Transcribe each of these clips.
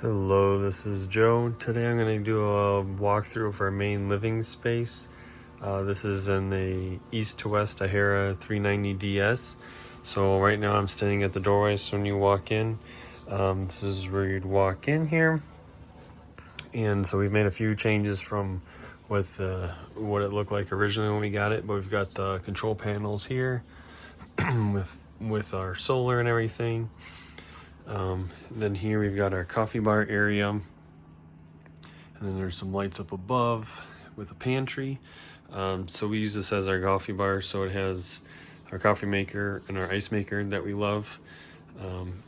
Hello, this is Joe. Today I'm going to do a walkthrough of our main living space. This is in the east to west Ahara 390DS. So right now I'm standing at the doorway, so when you walk in, this is where you'd walk in here. And so we've made a few changes from what it looked like originally when we got it, but we've got the control panels here with our solar and everything. Then here we've got our coffee bar area, and then there's some lights up above with a pantry. So we use this as our coffee bar, so it has our coffee maker and our ice maker that we love,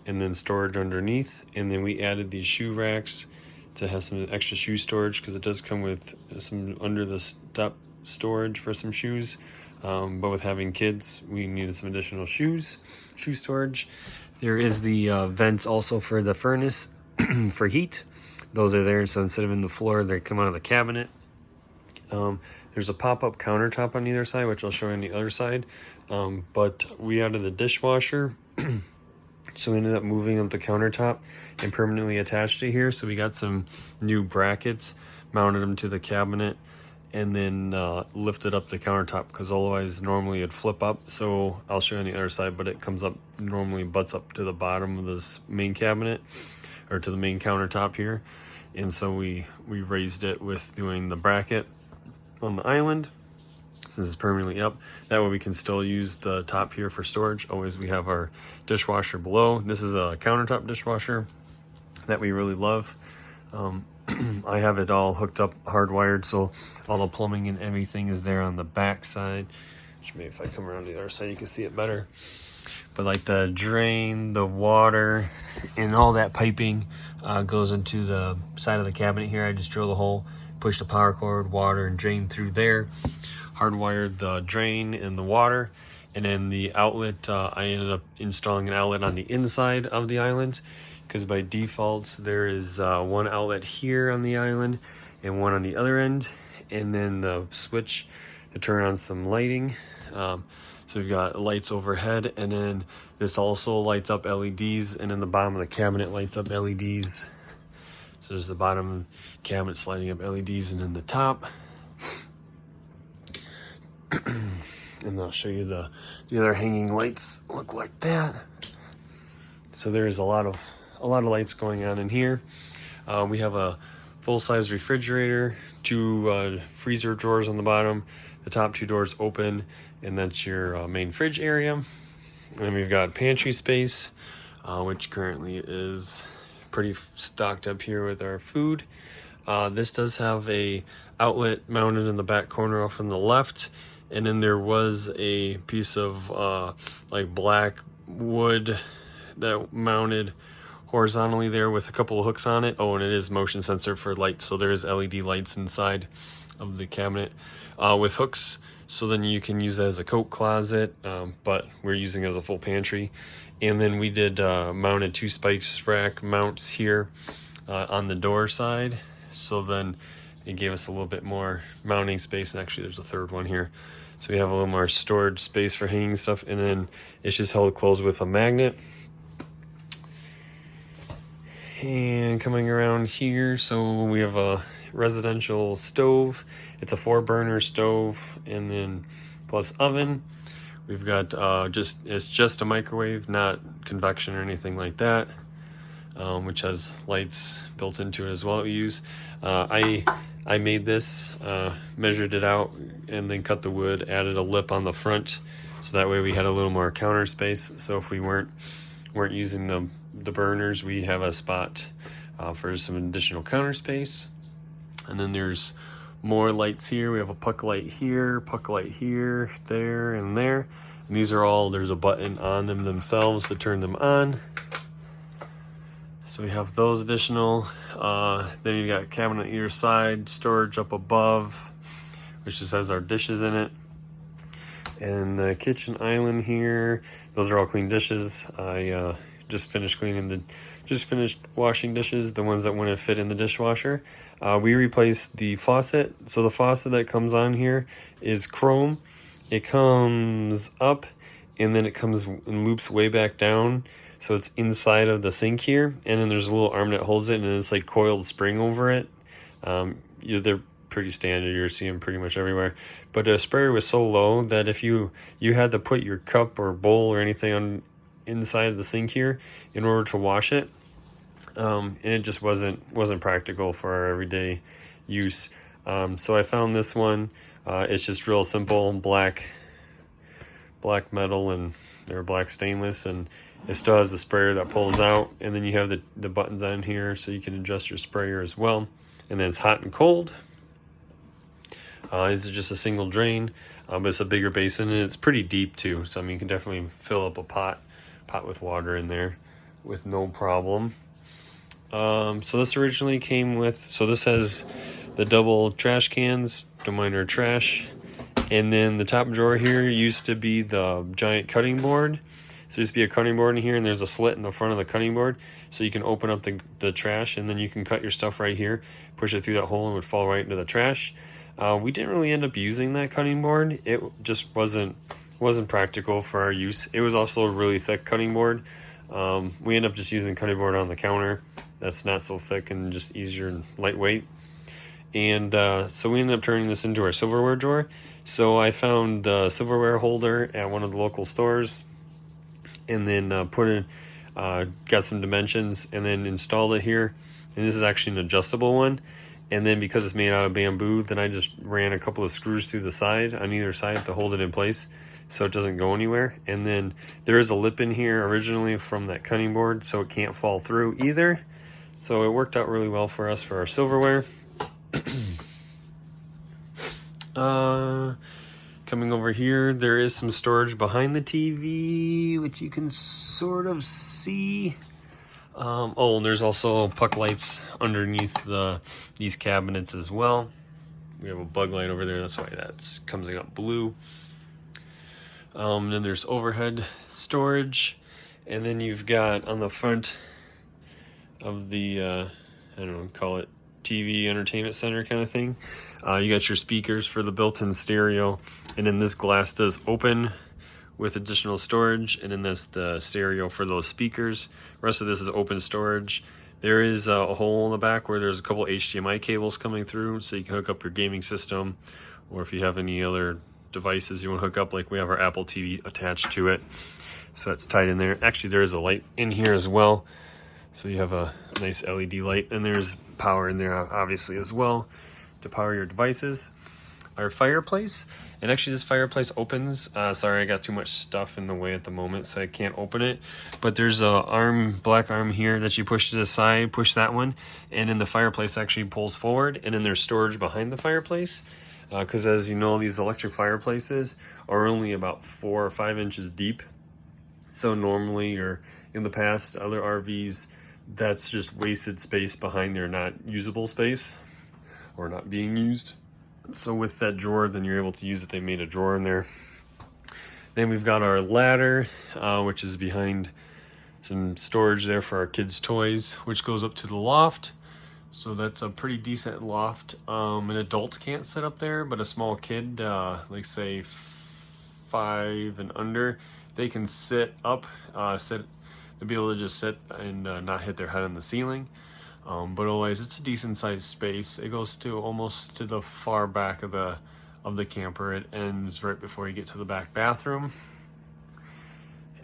and then storage underneath. And then we added these shoe racks to have some extra shoe storage, because it does come with some under the step storage for some shoes, but with having kids we needed some additional shoe storage. There is the vents also for the furnace for heat. Those are there, so instead of in the floor, they come out of the cabinet. There's a pop-up countertop on either side, which I'll show you on the other side. But we added the dishwasher, so we ended up moving up the countertop and permanently attached it here. So we got some new brackets, mounted them to the cabinet, and then lifted up the countertop, because otherwise normally it'd flip up. So I'll show you on the other side, but it comes up, normally butts up to the bottom of this main cabinet, or to the main countertop here. And so we raised it with doing the bracket on the island, since it's permanently up. That way we can still use the top here for storage. Always we have our dishwasher below. This is a countertop dishwasher that we really love. I have it all hooked up, hardwired, so all the plumbing and everything is there on the back side. Which maybe if I come around to the other side, you can see it better. But like the drain, the water, and all that piping goes into the side of the cabinet here. I just drill a hole, push the power cord, water, and drain through there. Hardwired the drain and the water. And then the outlet, I ended up installing an outlet on the inside of the island, because by default there is one outlet here on the island and one on the other end, and then the switch to turn on some lighting. So we've got lights overhead, and then this also lights up LEDs, and then the bottom of the cabinet lights up LEDs. So there's the bottom cabinet lighting up LEDs, and then the top. And I'll show you the other hanging lights look like that. So there's a lot of lights going on in here. We have a full-size refrigerator, two freezer drawers on the bottom, the top two doors open, and that's your main fridge area. And then we've got pantry space, which currently is pretty stocked up here with our food. This does have a outlet mounted in the back corner off on the left, and then there was a piece of like black wood that mounted horizontally there with a couple of hooks on it. Oh, and it is motion sensor for lights, so there is LED lights inside of the cabinet with hooks, so then you can use that as a coat closet, but we're using it as a full pantry. And then we did mounted two spikes rack mounts here on the door side, so then it gave us a little bit more mounting space. And actually there's a third one here, so we have a little more storage space for hanging stuff. And then it's just held closed with a magnet. And coming around here, so we have a residential stove. It's a 4-burner stove, and then plus oven. We've got it's just a microwave, not convection or anything like that, which has lights built into it as well that we use. I made this, measured it out, and then cut the wood, added a lip on the front, so that way we had a little more counter space. So if we weren't using the burners, we have a spot for some additional counter space. And then there's more lights here. We have a puck light here, there, and there. And these are all, there's a button on them themselves to turn them on. So we have those additional. Then you got a cabinet on either side, storage up above, which just has our dishes in it. And the kitchen island here, those are all clean dishes. I just finished washing dishes, the ones that wouldn't fit in the dishwasher. We replaced the faucet. So the faucet that comes on here is chrome. It comes up, and then it comes and loops way back down. So it's inside of the sink here, and then there's a little arm that holds it, and it's like coiled spring over it. They're pretty standard. You're seeing them pretty much everywhere. But the sprayer was so low that if you had to put your cup or bowl or anything on inside of the sink here in order to wash it, and it just wasn't practical for our everyday use. So I found this one. It's just real simple, black metal and or black stainless, and it still has the sprayer that pulls out, and then you have the buttons on here so you can adjust your sprayer as well. And then it's hot and cold. This is just a single drain, but it's a bigger basin, and it's pretty deep too. So I mean, you can definitely fill up a pot with water in there with no problem. So this originally came with, so this has the double trash cans, don't mind our trash. And then the top drawer here used to be the giant cutting board. So there used to be a cutting board in here, and there's a slit in the front of the cutting board. So you can open up the trash, and then you can cut your stuff right here, push it through that hole, and it would fall right into the trash. We didn't really end up using that cutting board. It just wasn't practical for our use. It was also a really thick cutting board. We ended up just using cutting board on the counter. That's not so thick and just easier and lightweight. And so we ended up turning this into our silverware drawer. So I found the silverware holder at one of the local stores, and then got some dimensions, and then installed it here. And this is actually an adjustable one. And then because it's made out of bamboo, then I just ran a couple of screws through the side on either side to hold it in place so it doesn't go anywhere. And then there is a lip in here originally from that cutting board, so it can't fall through either. So it worked out really well for us for our silverware. Coming over here, there is some storage behind the TV, which you can sort of see. And there's also puck lights underneath these cabinets as well. We have a bug light over there, that's why that's coming up blue. Then there's overhead storage, and then you've got on the front of the I don't know, call it TV entertainment center kind of thing. You got your speakers for the built-in stereo, and then this glass does open with additional storage, and then that's the stereo for those speakers. The rest of this is open storage. There is a hole in the back where there's a couple HDMI cables coming through, so you can hook up your gaming system, or if you have any other devices you want to hook up, like we have our Apple TV attached to it. So that's tied in there. Actually, there is a light in here as well. So you have a nice LED light, and there's power in there obviously as well to power your devices. Our fireplace, and actually this fireplace opens. Sorry, I got too much stuff in the way at the moment, so I can't open it. But there's a black arm here that you push to the side, push that one, and then the fireplace actually pulls forward, and then there's storage behind the fireplace. Because as you know, these electric fireplaces are only about 4 or 5 inches deep. So normally, or in the past, other RVs, that's just wasted space behind their not usable space or not being used. So with that drawer, then you're able to use it. They made a drawer in there. Then we've got our ladder, which is behind some storage there for our kids' toys, which goes up to the loft. So that's a pretty decent loft. An adult can't sit up there, but a small kid, like say 5 and under, they can sit up, they'll be able to just sit and not hit their head on the ceiling. But otherwise, it's a decent sized space. It goes to almost to the far back of the camper. It ends right before you get to the back bathroom.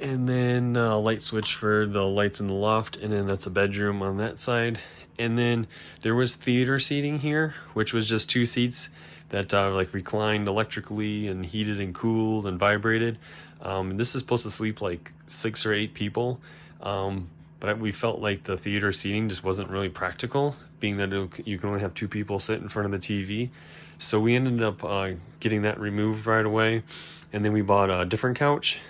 And then a light switch for the lights in the loft, and then that's a bedroom on that side. And then there was theater seating here, which was just 2 seats that like reclined electrically and heated and cooled and vibrated. This is supposed to sleep like 6 or 8 people. But we felt like the theater seating just wasn't really practical, being that you can only have 2 people sit in front of the TV. So we ended up getting that removed right away. And then we bought a different couch.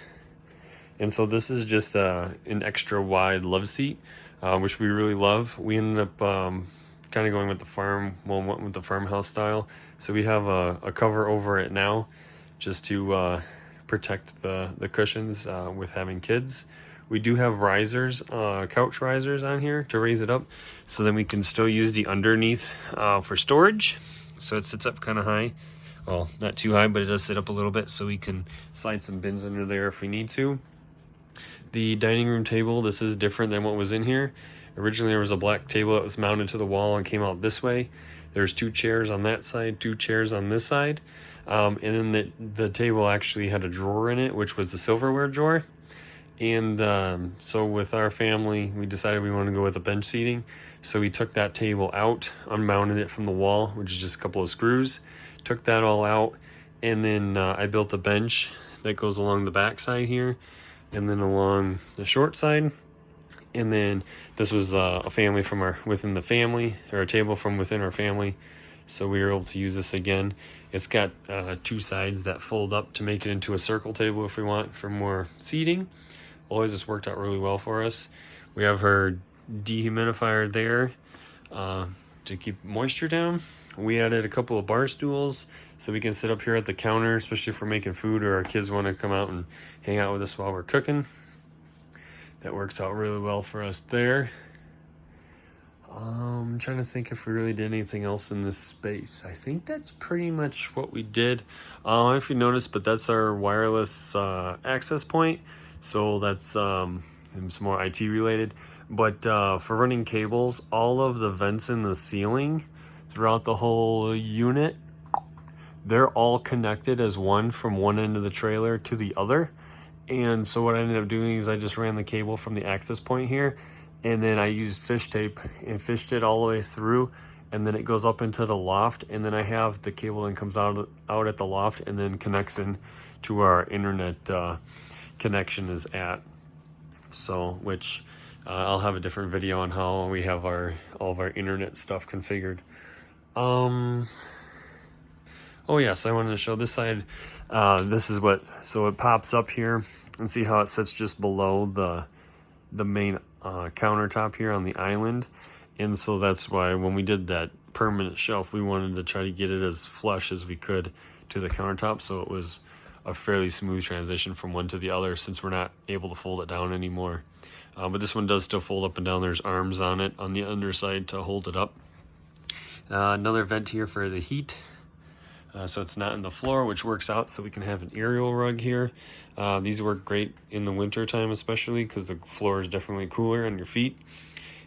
And so this is just an extra wide love seat, which we really love. We ended up kind of going with went with the farmhouse style. So we have a cover over it now just to protect the cushions with having kids. We do have risers, couch risers on here to raise it up, so then we can still use the underneath for storage. So it sits up kind of high. Well, not too high, but it does sit up a little bit, so we can slide some bins under there if we need to. the dining room table, this is different than what was in here. Originally there was a black table that was mounted to the wall and came out this way. There's 2 chairs on that side, 2 chairs on this side. And then the table actually had a drawer in it, which was the silverware drawer. And so with our family, we decided we wanted to go with the bench seating. So we took that table out, unmounted it from the wall, which is just a couple of screws, took that all out, and then I built a bench that goes along the back side here, and then along the short side. And then this was a family from within the family, or a table from within our family. So we were able to use this again. It's got 2 sides that fold up to make it into a circle table if we want for more seating. Always just worked out really well for us. We have her dehumidifier there to keep moisture down. We added a couple of bar stools so we can sit up here at the counter, especially if we're making food or our kids want to come out and hang out with us while we're cooking. That works out really well for us there. I'm trying to think if we really did anything else in this space. I think that's pretty much what we did. I don't know if you noticed, but that's our wireless access point. So that's some more IT related. But for running cables, all of the vents in the ceiling throughout the whole unit, they're all connected as one from one end of the trailer to the other. And so what I ended up doing is I just ran the cable from the access point here, and then I used fish tape and fished it all the way through, and then it goes up into the loft, and then I have the cable that comes out at the loft and then connects in to our internet connection is at. So which I'll have a different video on how we have all of our internet stuff configured. Oh yes, I wanted to show this side. This is so it pops up here, and see how it sits just below the main countertop here on the island. And so that's why when we did that permanent shelf, we wanted to try to get it as flush as we could to the countertop, so it was a fairly smooth transition from one to the other, since we're not able to fold it down anymore. But this one does still fold up and down. There's arms on it on the underside to hold it up. Another vent here for the heat. So it's not in the floor, which works out so we can have an aerial rug here. These work great in the winter time, especially because the floor is definitely cooler on your feet.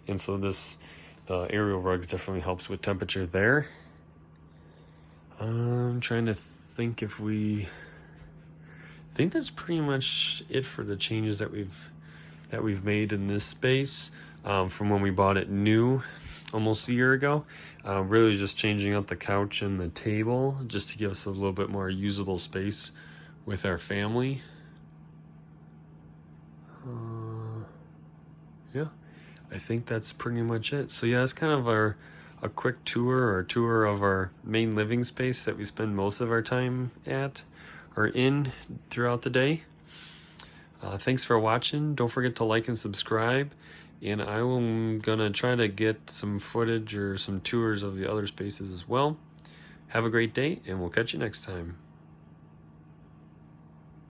And so the aerial rug definitely helps with temperature there. I'm trying to think if I think that's pretty much it for the changes that we've made in this space from when we bought it new almost a year ago. Really just changing out the couch and the table just to give us a little bit more usable space with our family. Yeah, I think that's pretty much it. So yeah, it's kind of a quick tour of our main living space that we spend most of our time at or in throughout the day. Thanks for watching. Don't forget to like and subscribe. And I'm gonna try to get some footage or some tours of the other spaces as well. Have a great day, and we'll catch you next time.